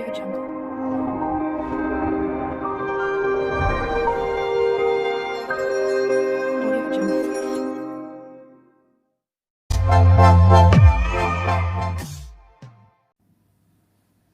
Audio Jungle. Audio Jungle.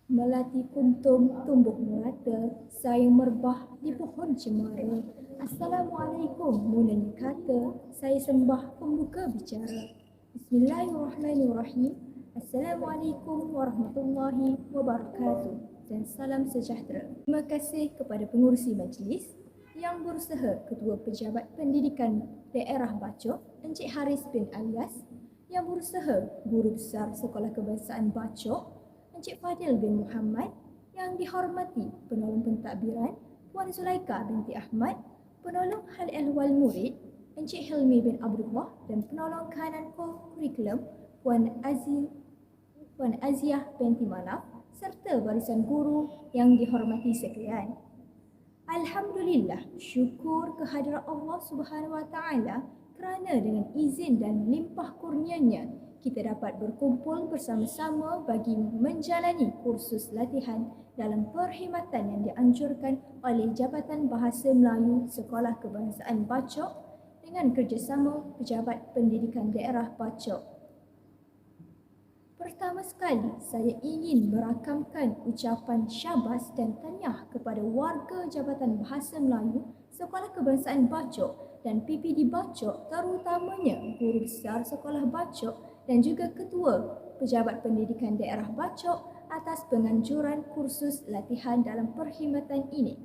Melati kuntum tumbuh melata, saya merbah di pohon cemara. Assalamualaikum munanya kata, saya sembah pembuka bicara. Bismillahirrahmanirrahim. Assalamualaikum warahmatullahi wabarakatuh dan salam sejahtera. Terima kasih kepada pengurusi majlis yang berusaha Ketua Pejabat Pendidikan Daerah Bacok Encik Haris bin Alias, yang berusaha Guru Besar Sekolah Kebangsaan Bacok Encik Fadil bin Muhammad, yang dihormati Penolong Pentadbiran Puan Zulaika binti Ahmad, Penolong Hal Ehwal Murid Encik Hilmi bin Abdullah dan Penolong Kahanan Kurikulum Puan Aziah binti Manaf, serta barisan guru yang dihormati sekalian. Alhamdulillah, syukur kehadirat Allah Subhanahu Wa Taala kerana dengan izin dan limpah kurnianya kita dapat berkumpul bersama-sama bagi menjalani kursus latihan dalam perkhidmatan yang dianjurkan oleh Jabatan Bahasa Melayu Sekolah Kebangsaan Bacok dengan kerjasama Pejabat Pendidikan Daerah Bacok. Pertama sekali, saya ingin merakamkan ucapan syabas dan tahniah kepada warga Jabatan Bahasa Melayu Sekolah Kebangsaan Bacok dan PPD Bacok, terutamanya Guru Besar Sekolah Bacok dan juga Ketua Pejabat Pendidikan Daerah Bacok atas penganjuran kursus latihan dalam perkhidmatan ini.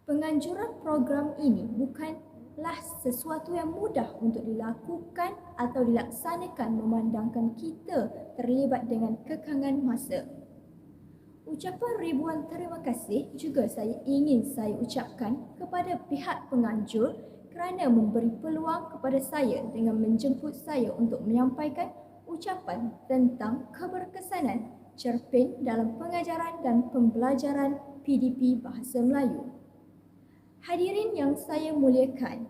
Penganjuran program ini bukanlah sesuatu yang mudah untuk dilakukan atau dilaksanakan memandangkan kita terlibat dengan kekangan masa. Ucapan ribuan terima kasih juga saya ucapkan kepada pihak penganjur kerana memberi peluang kepada saya dengan menjemput saya untuk menyampaikan ucapan tentang keberkesanan cerpen dalam pengajaran dan pembelajaran PDP Bahasa Melayu. Hadirin yang saya muliakan,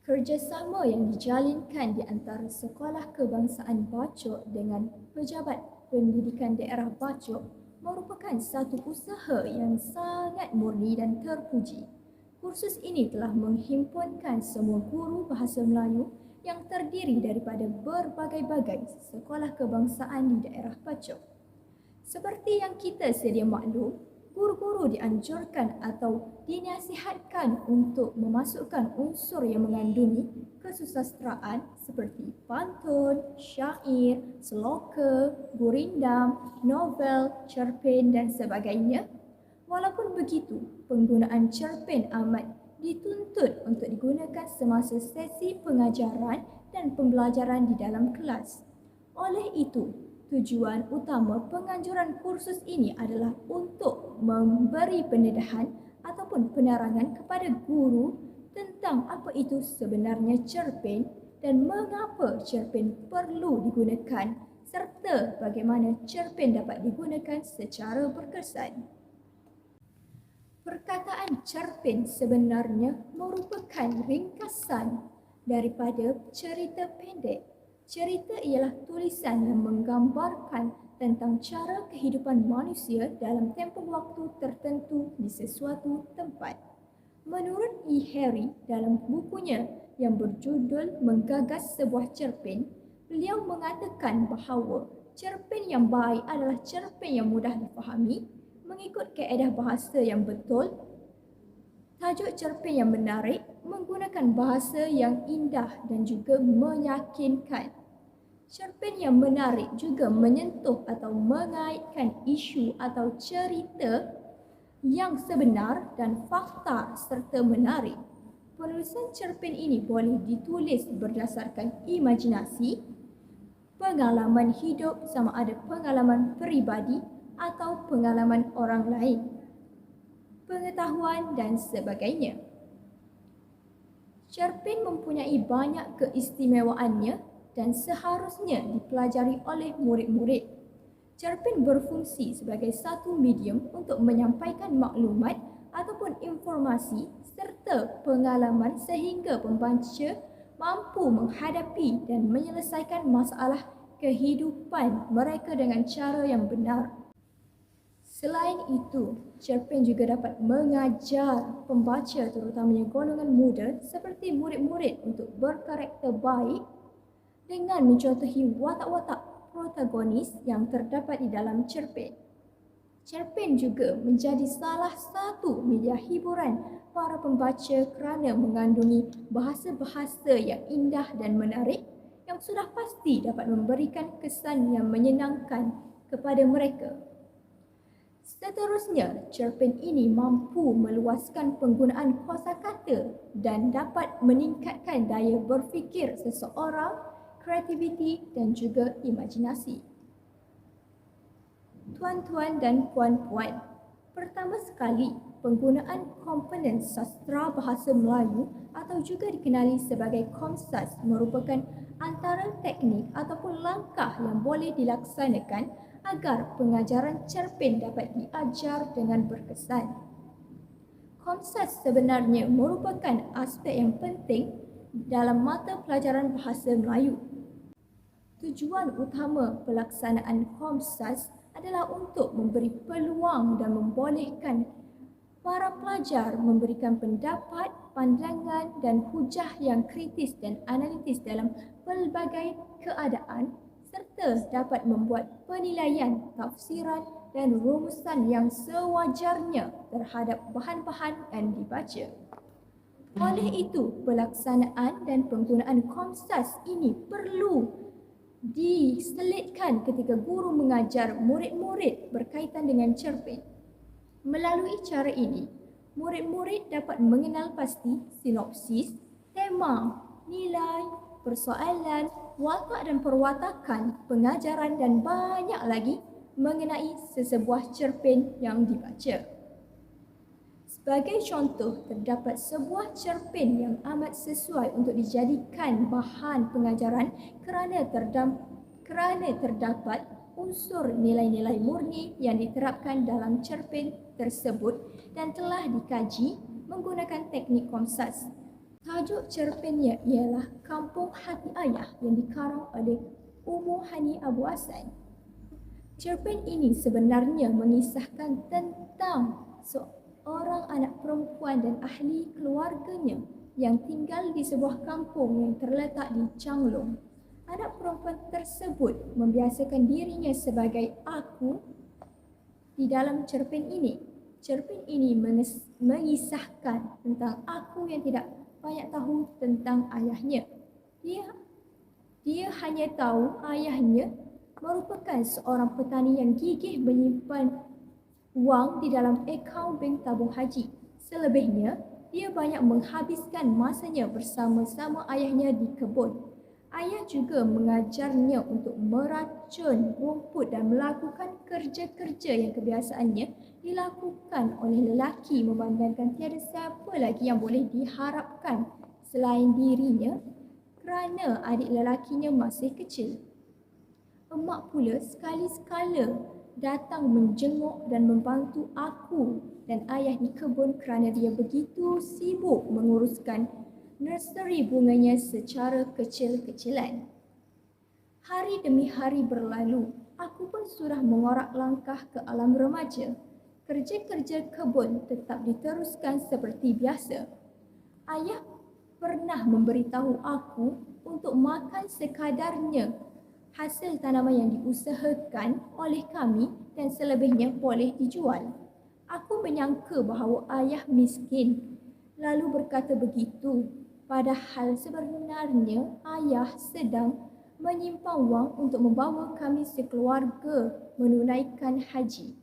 kerjasama yang dijalinkan di antara Sekolah Kebangsaan Bacok dengan Pejabat Pendidikan Daerah Bacok merupakan satu usaha yang sangat murni dan terpuji. Kursus ini telah menghimpunkan semua guru bahasa Melayu yang terdiri daripada berbagai-bagai sekolah kebangsaan di daerah Bacok. Seperti yang kita sedia maklum, guru-guru dianjurkan atau dinasihatkan untuk memasukkan unsur yang mengandungi kesusasteraan seperti pantun, syair, seloka, gurindam, novel, cerpen dan sebagainya. Walaupun begitu, penggunaan cerpen amat dituntut untuk digunakan semasa sesi pengajaran dan pembelajaran di dalam kelas. Oleh itu, tujuan utama penganjuran kursus ini adalah untuk memberi pendedahan ataupun penerangan kepada guru tentang apa itu sebenarnya cerpen dan mengapa cerpen perlu digunakan serta bagaimana cerpen dapat digunakan secara berkesan. Perkataan cerpen sebenarnya merupakan ringkasan daripada cerita pendek. Cerita ialah tulisan yang menggambarkan tentang cara kehidupan manusia dalam tempoh waktu tertentu di sesuatu tempat. Menurut E. Harry dalam bukunya yang berjudul Menggagas Sebuah Cerpen, beliau mengatakan bahawa cerpen yang baik adalah cerpen yang mudah difahami, mengikut kaedah bahasa yang betul, tajuk cerpen yang menarik, menggunakan bahasa yang indah dan juga meyakinkan. Cerpen yang menarik juga menyentuh atau mengaitkan isu atau cerita yang sebenar dan fakta serta menarik. Penulisan cerpen ini boleh ditulis berdasarkan imajinasi, pengalaman hidup sama ada pengalaman peribadi atau pengalaman orang lain, pengetahuan dan sebagainya. Cerpen mempunyai banyak keistimewaannya dan seharusnya dipelajari oleh murid-murid. Cerpen berfungsi sebagai satu medium untuk menyampaikan maklumat ataupun informasi serta pengalaman sehingga pembaca mampu menghadapi dan menyelesaikan masalah kehidupan mereka dengan cara yang benar. Selain itu, cerpen juga dapat mengajar pembaca terutamanya golongan muda seperti murid-murid untuk berkarakter baik dengan mencontohi watak-watak protagonis yang terdapat di dalam cerpen. Cerpen juga menjadi salah satu media hiburan para pembaca kerana mengandungi bahasa-bahasa yang indah dan menarik yang sudah pasti dapat memberikan kesan yang menyenangkan kepada mereka. Seterusnya, cerpen ini mampu meluaskan penggunaan kosakata dan dapat meningkatkan daya berfikir seseorang, kreativiti dan juga imajinasi. Tuan-tuan dan puan-puan, pertama sekali, penggunaan komponen sastra bahasa Melayu atau juga dikenali sebagai Komsas merupakan antara teknik ataupun langkah yang boleh dilaksanakan agar pengajaran cerpen dapat diajar dengan berkesan. Komsas sebenarnya merupakan aspek yang penting dalam mata pelajaran bahasa Melayu. Tujuan utama pelaksanaan Komsas adalah untuk memberi peluang dan membolehkan para pelajar memberikan pendapat, pandangan dan hujah yang kritis dan analitis dalam pelbagai keadaan serta dapat membuat penilaian, tafsiran dan rumusan yang sewajarnya terhadap bahan-bahan yang dibaca. Oleh itu, pelaksanaan dan penggunaan Komsas ini perlu diselitkan ketika guru mengajar murid-murid berkaitan dengan cerpen. Melalui cara ini, murid-murid dapat mengenal pasti sinopsis, tema, nilai, persoalan, watak dan perwatakan, pengajaran dan banyak lagi mengenai sesebuah cerpen yang dibaca. Sebagai contoh, terdapat sebuah cerpen yang amat sesuai untuk dijadikan bahan pengajaran kerana terdapat unsur nilai-nilai murni yang diterapkan dalam cerpen tersebut dan telah dikaji menggunakan teknik Komsas. Tajuk cerpennya ialah Kampung Hati Ayah yang dikarang oleh Ummu Hani Abu Hasan. Cerpen ini sebenarnya mengisahkan tentang seorang anak perempuan dan ahli keluarganya yang tinggal di sebuah kampung yang terletak di Changlong. Anak perempuan tersebut membiasakan dirinya sebagai aku di dalam cerpen ini. Cerpen ini mengisahkan tentang aku yang tidak banyak tahu tentang ayahnya. Dia hanya tahu ayahnya merupakan seorang petani yang gigih menyimpan wang di dalam akaun bank tabung haji. Selebihnya, dia banyak menghabiskan masanya bersama-sama ayahnya di kebun. Ayah juga mengajarnya untuk meracun rumput dan melakukan kerja-kerja yang kebiasaannya dilakukan oleh lelaki memandangkan tiada siapa lagi yang boleh diharapkan selain dirinya kerana adik lelakinya masih kecil. Emak pula sekali-sekala datang menjenguk dan membantu aku dan ayah di kebun kerana dia begitu sibuk menguruskan nursery bunganya secara kecil-kecilan. Hari demi hari berlalu, aku pun sudah mengorak langkah ke alam remaja. Kerja-kerja kebun tetap diteruskan seperti biasa. Ayah pernah memberitahu aku untuk makan sekadarnya hasil tanaman yang diusahakan oleh kami dan selebihnya boleh dijual. Aku menyangka bahawa ayah miskin, lalu berkata begitu. Padahal sebenarnya ayah sedang menyimpan wang untuk membawa kami sekeluarga menunaikan haji.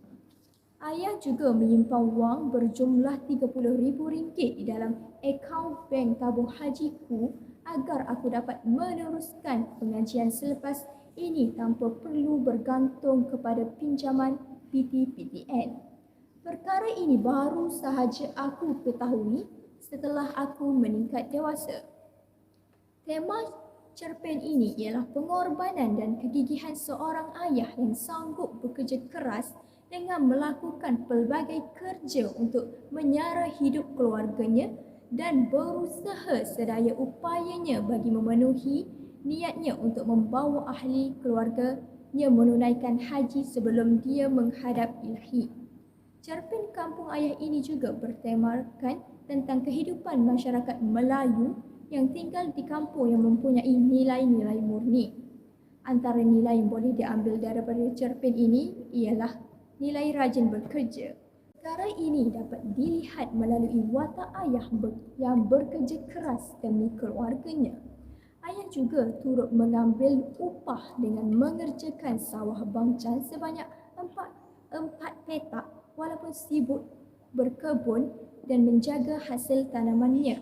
Ayah juga menyimpan wang berjumlah RM30,000 di dalam akaun bank tabung hajiku agar aku dapat meneruskan pengajian selepas ini tanpa perlu bergantung kepada pinjaman PTPTN. Perkara ini baru sahaja aku ketahui setelah aku meningkat dewasa. Tema cerpen ini ialah pengorbanan dan kegigihan seorang ayah yang sanggup bekerja keras dengan melakukan pelbagai kerja untuk menyara hidup keluarganya dan berusaha sedaya upayanya bagi memenuhi niatnya untuk membawa ahli keluarganya menunaikan haji sebelum dia menghadap Ilahi. Cerpen Kampung Ayah ini juga bertemakan tentang kehidupan masyarakat Melayu yang tinggal di kampung yang mempunyai nilai-nilai murni. Antara nilai yang boleh diambil daripada cerpen ini ialah nilai rajin bekerja. Perkara ini dapat dilihat melalui watak ayah yang bekerja keras demi keluarganya. Ayah juga turut mengambil upah dengan mengerjakan sawah bangcan sebanyak 4 petak walaupun sibuk berkebun dan menjaga hasil tanamannya.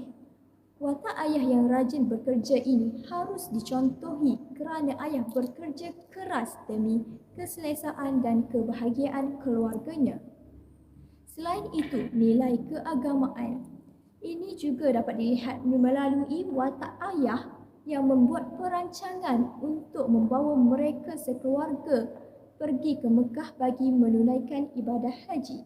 Watak ayah yang rajin bekerja ini harus dicontohi kerana ayah bekerja keras demi keselesaan dan kebahagiaan keluarganya. Selain itu, nilai keagamaan ini juga dapat dilihat melalui watak ayah yang membuat perancangan untuk membawa mereka sekeluarga pergi ke Mekah bagi menunaikan ibadah haji.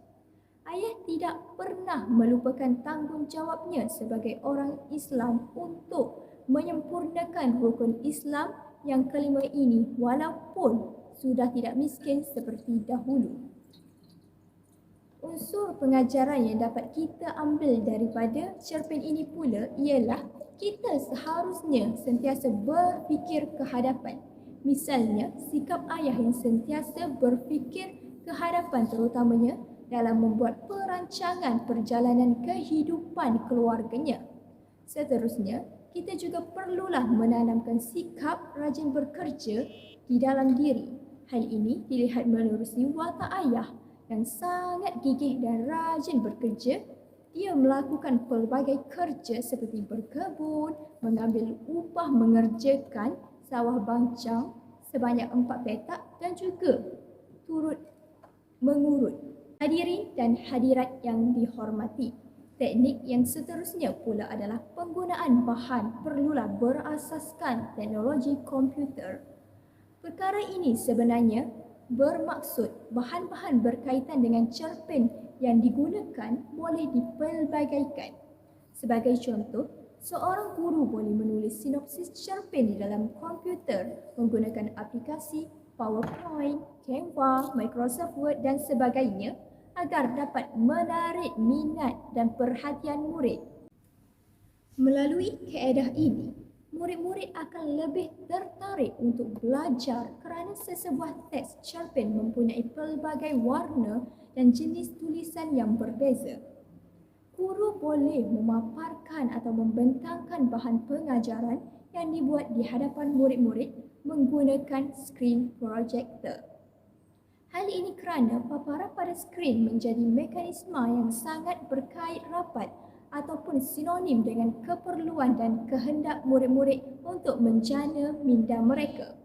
Ayah tidak pernah melupakan tanggungjawabnya sebagai orang Islam untuk menyempurnakan rukun Islam yang kelima ini walaupun sudah tidak miskin seperti dahulu. Unsur pengajaran yang dapat kita ambil daripada cerpen ini pula ialah kita seharusnya sentiasa berfikir ke hadapan. Misalnya, sikap ayah yang sentiasa berfikir ke hadapan terutamanya dalam membuat perancangan perjalanan kehidupan keluarganya. Seterusnya, kita juga perlulah menanamkan sikap rajin bekerja di dalam diri. Hal ini dilihat menerusi watak ayah yang sangat gigih dan rajin bekerja. Dia melakukan pelbagai kerja seperti berkebun, mengambil upah mengerjakan sawah bangcang sebanyak 4 petak dan juga turut mengurut. Hadirin dan hadirat yang dihormati, teknik yang seterusnya pula adalah penggunaan bahan perlulah berasaskan teknologi komputer. Perkara ini sebenarnya bermaksud bahan-bahan berkaitan dengan cerpen yang digunakan boleh dipelbagaikan. Sebagai contoh, seorang guru boleh menulis sinopsis cerpen di dalam komputer menggunakan aplikasi PowerPoint, Canva, Microsoft Word dan sebagainya agar dapat menarik minat dan perhatian murid. Melalui kaedah ini, murid-murid akan lebih tertarik untuk belajar kerana sesebuah teks cerpen mempunyai pelbagai warna dan jenis tulisan yang berbeza. Guru boleh memaparkan atau membentangkan bahan pengajaran yang dibuat di hadapan murid-murid menggunakan skrin projektor. Hal ini kerana paparan pada skrin menjadi mekanisme yang sangat berkait rapat ataupun sinonim dengan keperluan dan kehendak murid-murid untuk menjana minda mereka.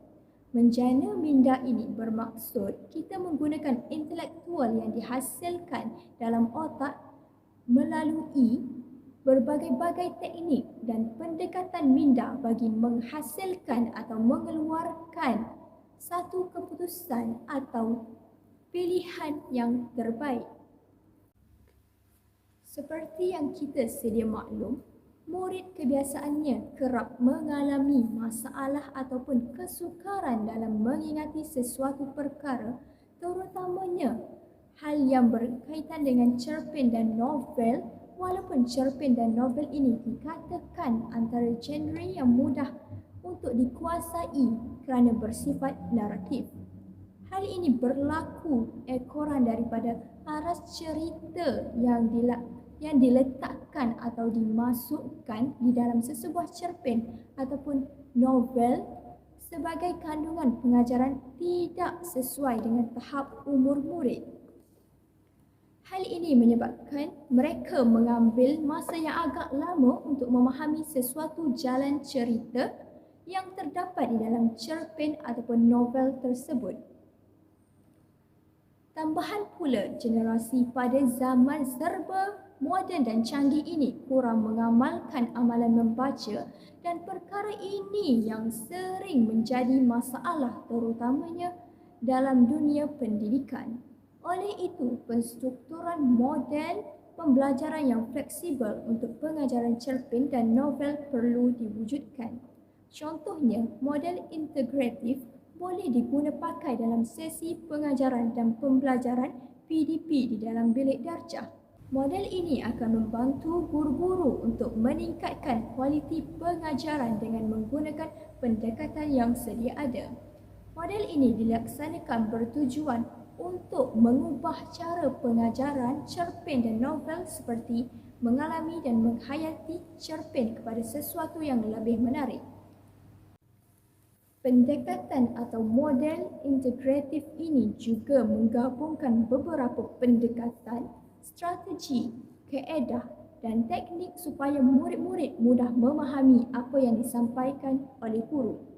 Menjana minda ini bermaksud kita menggunakan intelektual yang dihasilkan dalam otak melalui berbagai-bagai teknik dan pendekatan minda bagi menghasilkan atau mengeluarkan satu keputusan atau pilihan yang terbaik. Seperti yang kita sedia maklum, murid kebiasaannya kerap mengalami masalah ataupun kesukaran dalam mengingati sesuatu perkara, terutamanya hal yang berkaitan dengan cerpen dan novel. Walaupun cerpen dan novel ini dikatakan antara genre yang mudah untuk dikuasai kerana bersifat naratif. Hal ini berlaku ekoran daripada aras cerita yang diletakkan atau dimasukkan di dalam sesebuah cerpen ataupun novel sebagai kandungan pengajaran tidak sesuai dengan tahap umur murid. Hal ini menyebabkan mereka mengambil masa yang agak lama untuk memahami sesuatu jalan cerita yang terdapat di dalam cerpen ataupun novel tersebut. Tambahan pula, generasi pada zaman serba moden dan canggih ini kurang mengamalkan amalan membaca dan perkara ini yang sering menjadi masalah terutamanya dalam dunia pendidikan. Oleh itu, penstrukturan model pembelajaran yang fleksibel untuk pengajaran cerpen dan novel perlu diwujudkan. Contohnya, model integratif boleh diguna pakai dalam sesi pengajaran dan pembelajaran PDP di dalam bilik darjah. Model ini akan membantu guru-guru untuk meningkatkan kualiti pengajaran dengan menggunakan pendekatan yang sedia ada. Model ini dilaksanakan bertujuan untuk mengubah cara pengajaran cerpen dan novel seperti mengalami dan menghayati cerpen kepada sesuatu yang lebih menarik. Pendekatan atau model integratif ini juga menggabungkan beberapa pendekatan, strategi, kaedah dan teknik supaya murid-murid mudah memahami apa yang disampaikan oleh guru.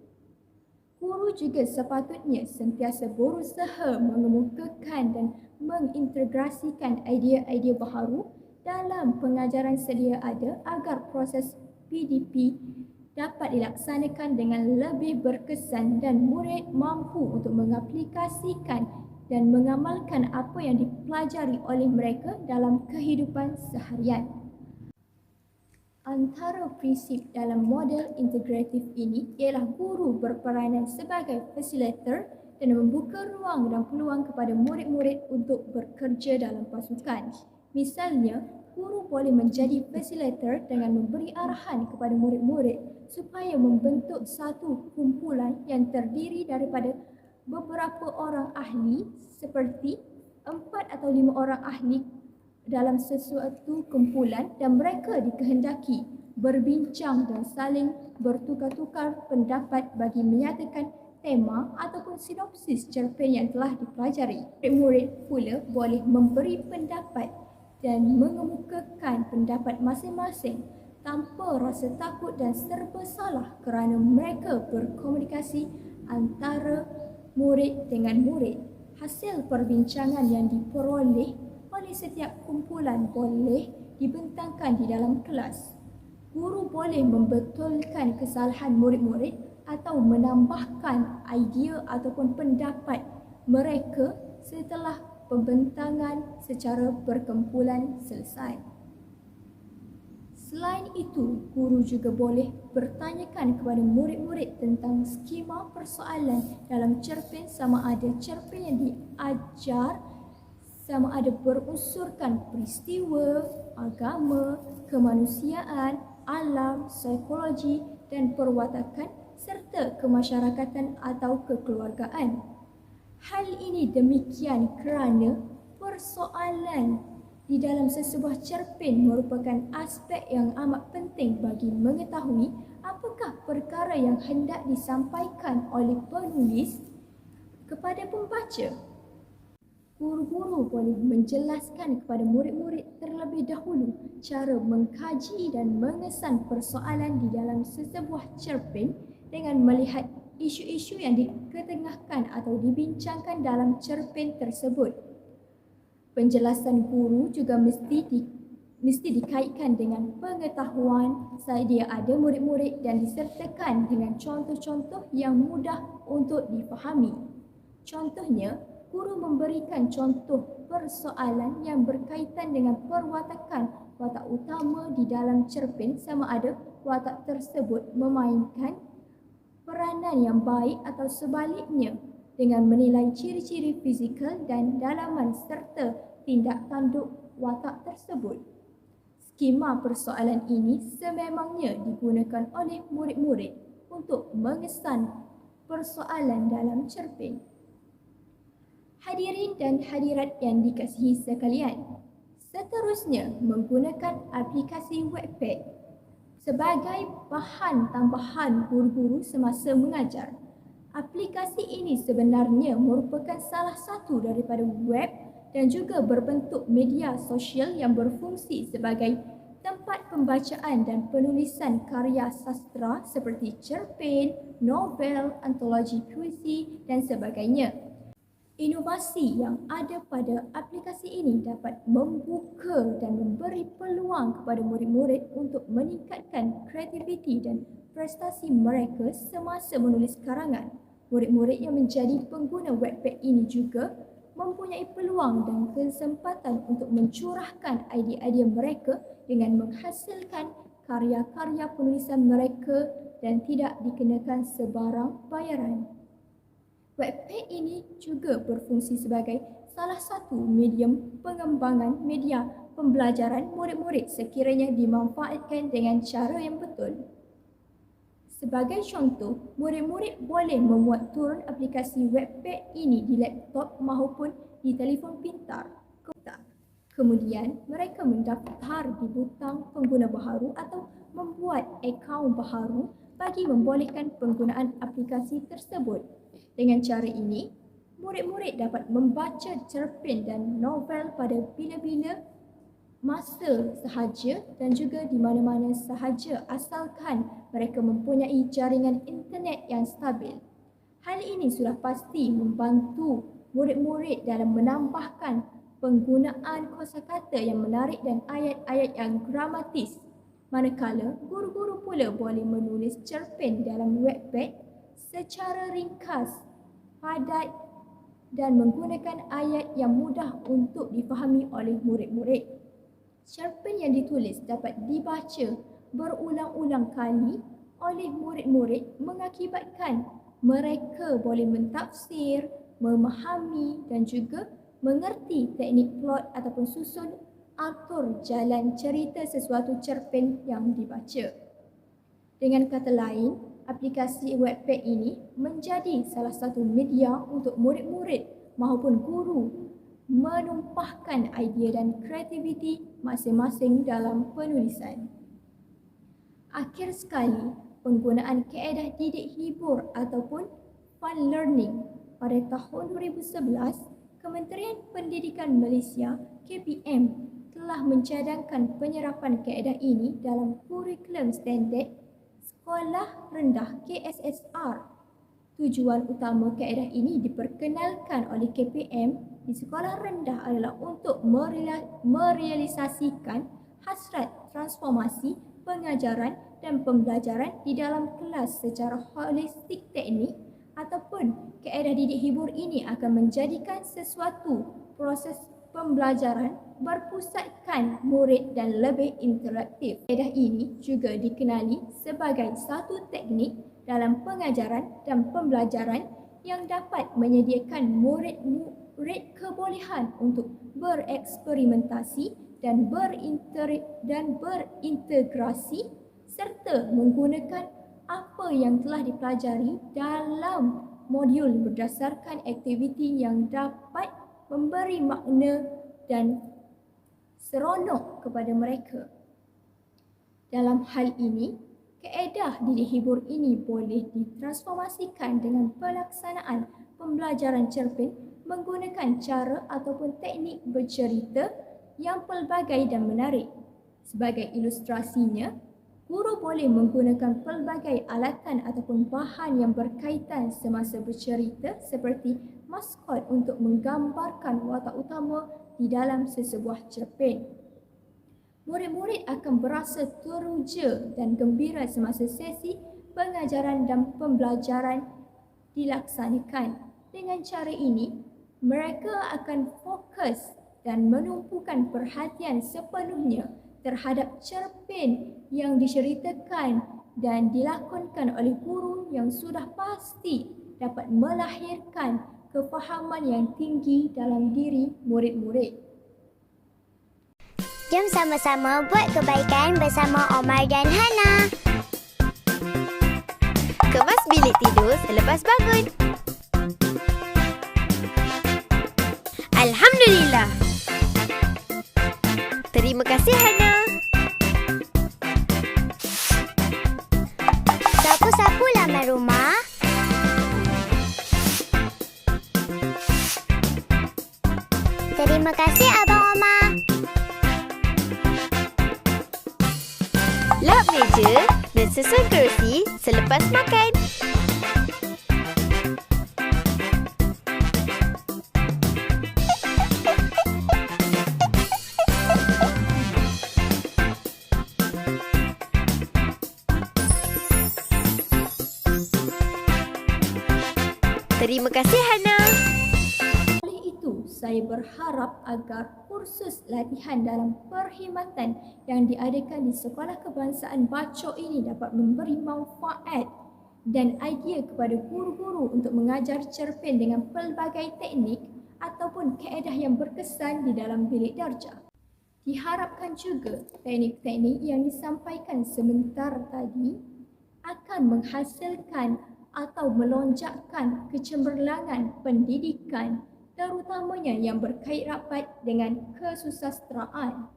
Guru juga sepatutnya sentiasa berusaha mengemukakan dan mengintegrasikan idea-idea baharu dalam pengajaran sedia ada agar proses PDP dapat dilaksanakan dengan lebih berkesan dan murid mampu untuk mengaplikasikan dan mengamalkan apa yang dipelajari oleh mereka dalam kehidupan seharian. Antara prinsip dalam model integratif ini ialah guru berperanan sebagai facilitator dan membuka ruang dan peluang kepada murid-murid untuk bekerja dalam pasukan. Misalnya, guru boleh menjadi facilitator dengan memberi arahan kepada murid-murid supaya membentuk satu kumpulan yang terdiri daripada beberapa orang ahli seperti 4 atau 5 orang ahli dalam sesuatu kumpulan dan mereka dikehendaki berbincang dan saling bertukar-tukar pendapat bagi menyatakan tema ataupun sinopsis cerpen yang telah dipelajari. Murid pula boleh memberi pendapat dan mengemukakan pendapat masing-masing tanpa rasa takut dan serba salah kerana mereka berkomunikasi antara murid dengan murid. Hasil perbincangan yang diperoleh oleh setiap kumpulan boleh dibentangkan di dalam kelas. Guru boleh membetulkan kesalahan murid-murid atau menambahkan idea ataupun pendapat mereka setelah pembentangan secara berkumpulan selesai. Selain itu, guru juga boleh bertanyakan kepada murid-murid tentang skema persoalan dalam cerpen sama ada cerpen yang diajar sama ada berunsurkan peristiwa, agama, kemanusiaan, alam, psikologi dan perwatakan serta kemasyarakatan atau kekeluargaan. Hal ini demikian kerana persoalan di dalam sesebuah cerpen merupakan aspek yang amat penting bagi mengetahui apakah perkara yang hendak disampaikan oleh penulis kepada pembaca. Guru-guru boleh menjelaskan kepada murid-murid terlebih dahulu cara mengkaji dan mengesan persoalan di dalam sesebuah cerpen dengan melihat isu-isu yang diketengahkan atau dibincangkan dalam cerpen tersebut. Penjelasan guru juga mesti dikaitkan dengan pengetahuan sedia ada murid-murid dan disertakan dengan contoh-contoh yang mudah untuk difahami. Contohnya, guru memberikan contoh persoalan yang berkaitan dengan perwatakan watak utama di dalam cerpen sama ada watak tersebut memainkan peranan yang baik atau sebaliknya dengan menilai ciri-ciri fizikal dan dalaman serta tindak tanduk watak tersebut. Skema persoalan ini sememangnya digunakan oleh murid-murid untuk mengesan persoalan dalam cerpen. Hadirin dan hadirat yang dikasihi sekalian, seterusnya menggunakan aplikasi Wattpad sebagai bahan tambahan guru-guru semasa mengajar. Aplikasi ini sebenarnya merupakan salah satu daripada web dan juga berbentuk media sosial yang berfungsi sebagai tempat pembacaan dan penulisan karya sastra seperti cerpen, novel, antologi puisi dan sebagainya. Inovasi yang ada pada aplikasi ini dapat membuka dan memberi peluang kepada murid-murid untuk meningkatkan kreativiti dan prestasi mereka semasa menulis karangan. Murid-murid yang menjadi pengguna Wattpad ini juga mempunyai peluang dan kesempatan untuk mencurahkan idea-idea mereka dengan menghasilkan karya-karya penulisan mereka dan tidak dikenakan sebarang bayaran. Wattpad ini juga berfungsi sebagai salah satu medium pengembangan media pembelajaran murid-murid sekiranya dimanfaatkan dengan cara yang betul. Sebagai contoh, murid-murid boleh memuat turun aplikasi Wattpad ini di laptop maupun di telefon pintar. Kemudian, mereka mendaftar di butang pengguna baharu atau membuat akaun baharu bagi membolehkan penggunaan aplikasi tersebut. Dengan cara ini, murid-murid dapat membaca cerpen dan novel pada bila-bila masa sahaja dan juga di mana-mana sahaja asalkan mereka mempunyai jaringan internet yang stabil. Hal ini sudah pasti membantu murid-murid dalam menambahkan penggunaan kosakata yang menarik dan ayat-ayat yang gramatis. Manakala guru-guru pula boleh menulis cerpen dalam Wattpad secara ringkas, padat dan menggunakan ayat yang mudah untuk difahami oleh murid-murid. Cerpen yang ditulis dapat dibaca berulang-ulang kali oleh murid-murid mengakibatkan mereka boleh mentafsir, memahami dan juga mengerti teknik plot ataupun susun atur jalan cerita sesuatu cerpen yang dibaca. Dengan kata lain, aplikasi Wattpad ini menjadi salah satu media untuk murid-murid maupun guru menumpahkan idea dan kreativiti masing-masing dalam penulisan. Akhir sekali, penggunaan kaedah didik hibur ataupun fun learning pada tahun 2011, Kementerian Pendidikan Malaysia (KPM) telah mencadangkan penyerapan kaedah ini dalam kurikulum standard Sekolah Rendah KSSR. Tujuan utama kaedah ini diperkenalkan oleh KPM di sekolah rendah adalah untuk merealisasikan hasrat transformasi pengajaran dan pembelajaran di dalam kelas secara holistik. Teknik ataupun kaedah didik hibur ini akan menjadikan sesuatu proses pembelajaran berpusatkan murid dan lebih interaktif. Kaedah ini juga dikenali sebagai satu teknik dalam pengajaran dan pembelajaran yang dapat menyediakan murid-murid kebolehan untuk bereksperimentasi dan berintegrasi serta menggunakan apa yang telah dipelajari dalam modul berdasarkan aktiviti yang dapat memberi makna dan seronok kepada mereka. Dalam hal ini, kaedah didik hibur ini boleh ditransformasikan dengan pelaksanaan pembelajaran cerpen menggunakan cara ataupun teknik bercerita yang pelbagai dan menarik. Sebagai ilustrasinya, guru boleh menggunakan pelbagai alatan ataupun bahan yang berkaitan semasa bercerita seperti maskot untuk menggambarkan watak utama di dalam sesebuah cerpen. Murid-murid akan berasa teruja dan gembira semasa sesi pengajaran dan pembelajaran dilaksanakan. Dengan cara ini, mereka akan fokus dan menumpukan perhatian sepenuhnya terhadap cerpen yang diceritakan dan dilakonkan oleh guru yang sudah pasti dapat melahirkan kefahaman yang tinggi dalam diri murid-murid. Jom sama-sama buat kebaikan bersama Omar dan Hana. Kemas bilik tidur selepas bangun. Alhamdulillah. Terima kasih Hana. Sapu-sapu laman rumah. Terima kasih Abang Omar. Lap meja dan susun kerusi selepas makan. Terima kasih Hana. Oleh itu, saya saya berharap agar kursus latihan dalam perkhidmatan yang diadakan di Sekolah Kebangsaan Bacok ini dapat memberi manfaat dan idea kepada guru-guru untuk mengajar cerpen dengan pelbagai teknik ataupun kaedah yang berkesan di dalam bilik darjah. Diharapkan juga teknik-teknik yang disampaikan sebentar tadi akan menghasilkan atau melonjakkan kecemerlangan pendidikan, terutamanya yang berkait rapat dengan kesusasteraan.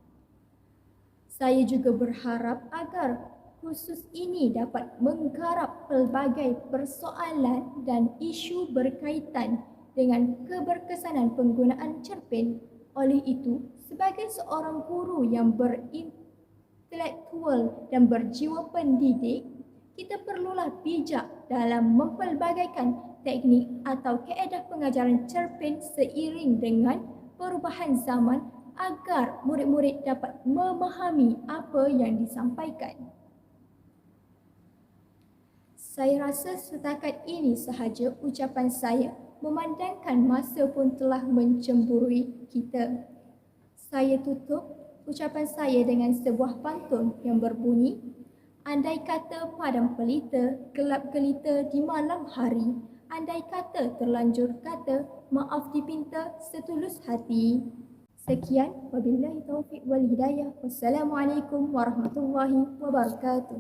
Saya juga berharap agar kursus ini dapat menggarap pelbagai persoalan dan isu berkaitan dengan keberkesanan penggunaan cerpen. Oleh itu, sebagai seorang guru yang berintelektual dan berjiwa pendidik, kita perlulah bijak dalam mempelbagaikan teknik atau kaedah pengajaran cerpen seiring dengan perubahan zaman agar murid-murid dapat memahami apa yang disampaikan. Saya rasa setakat ini sahaja ucapan saya, memandangkan masa pun telah mencemburui kita. Saya tutup ucapan saya dengan sebuah pantun yang berbunyi, andai kata padam pelita, gelap gelita di malam hari, andai kata terlanjur kata, maaf dipinta setulus hati. Sekian, wabillahi taufiq wal hidayah. Wassalamualaikum warahmatullahi wabarakatuh.